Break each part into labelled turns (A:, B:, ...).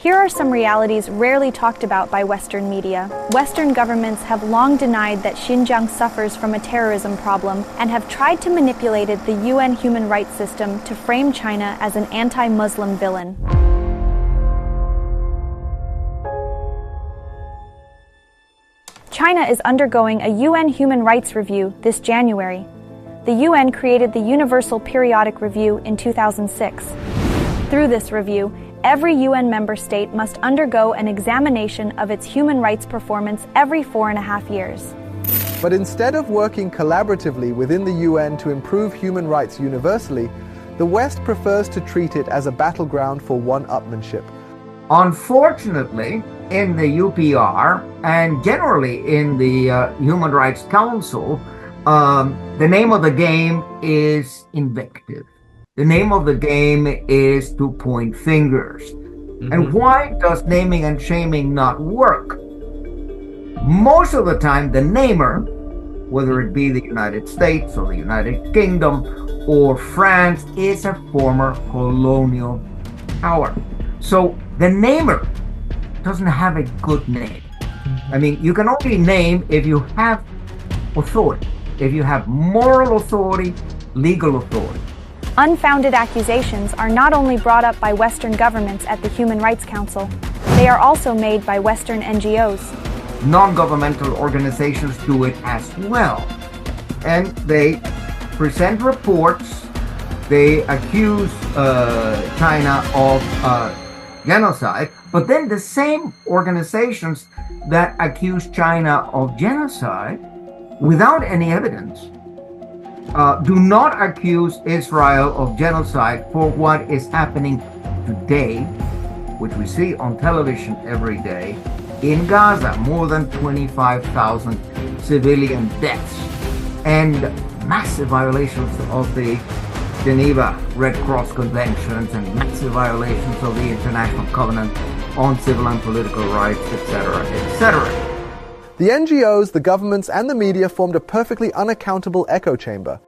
A: Here are some realities rarely talked about by Western media. Western governments have long denied that Xinjiang suffers from a terrorism problem and have tried to manipulate the UN human rights system to frame China as an anti-Muslim villain. China is undergoing a UN human rights review this January. The UN created the Universal Periodic Review in 2006. Through this review, every UN member state must undergo an examination of its human rights performance every 4.5 years.
B: But instead of working collaboratively within the UN to improve human rights universally, the West prefers to treat it as a battleground for one-upmanship.
C: Unfortunately, in the UPR and generally in the Human Rights Council, the name of the game is invective. The name of the game is to point fingers. And why does naming and shaming not work? Most of the time, the namer, whether it be the United States or the United Kingdom or France, is a former colonial power. So the namer doesn't have a good name. I mean, you can only name if you have authority, if you have moral authority, legal authority.
A: Unfounded accusations are not only brought up by Western governments at the Human Rights Council, they are also made by Western NGOs.
C: Non-governmental organizations do it as well. And they present reports, they accuse China of genocide, but then the same organizations that accuse China of genocide without any evidence do not accuse Israel of genocide for what is happening today, which we see on television every day, in Gaza. More than 25,000 civilian deaths and massive violations of the Geneva Red Cross Conventions and massive violations of the International Covenant on Civil and Political Rights, etc., etc.
B: The NGOs, the governments, and the media formed a perfectly unaccountable echo chamber.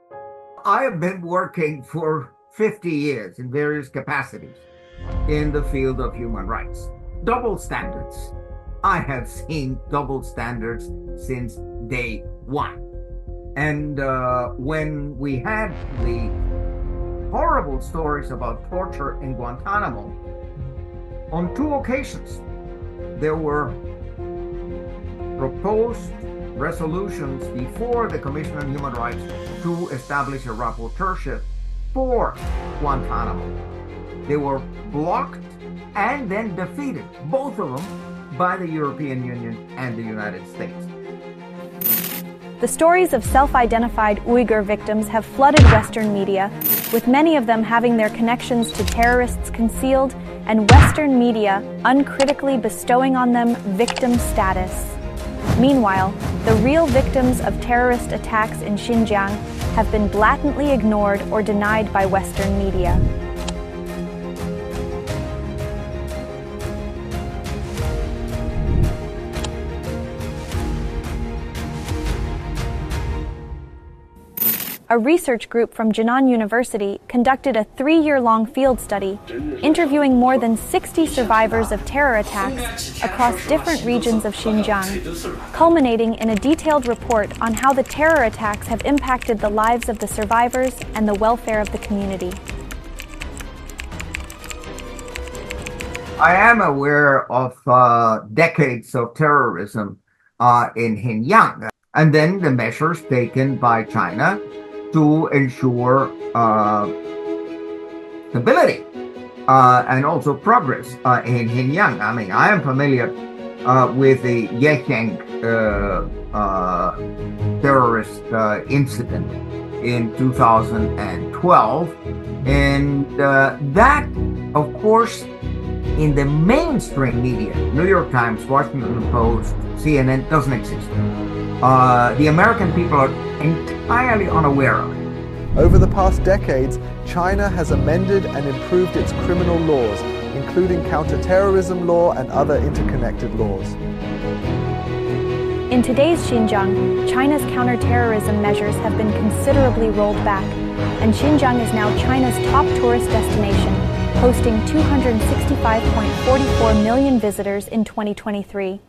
C: I have been working for 50 years in various capacities in the field of human rights. Double standards. I have seen double standards since day one. And when we had the horrible stories about torture in Guantanamo, on 2 occasions there were proposed resolutions before the Commission on Human Rights to establish a rapporteurship for Guantanamo. They were blocked and then defeated, both of them, by the European Union and the United States.
A: The stories of self-identified Uyghur victims have flooded Western media, with many of them having their connections to terrorists concealed and Western media uncritically bestowing on them victim status. Meanwhile, the real victims of terrorist attacks in Xinjiang have been blatantly ignored or denied by Western media. A research group from Jinan University conducted a 3-year-long field study, interviewing more than 60 survivors of terror attacks across different regions of Xinjiang, culminating in a detailed report on how the terror attacks have impacted the lives of the survivors and the welfare of the community.
C: I am aware of decades of terrorism in Xinjiang, and then the measures taken by China to ensure stability and also progress in Xinjiang. I mean, I am familiar with the Yecheng terrorist incident in 2012, and that, of course, in the mainstream media, New York Times, Washington Post, CNN, doesn't exist. The American people are entirely unaware of it.
B: Over the past decades, China has amended and improved its criminal laws, including counterterrorism law and other interconnected laws.
A: In today's Xinjiang, China's counterterrorism measures have been considerably rolled back, and Xinjiang is now China's top tourist destination, hosting 265.44 million visitors in 2023.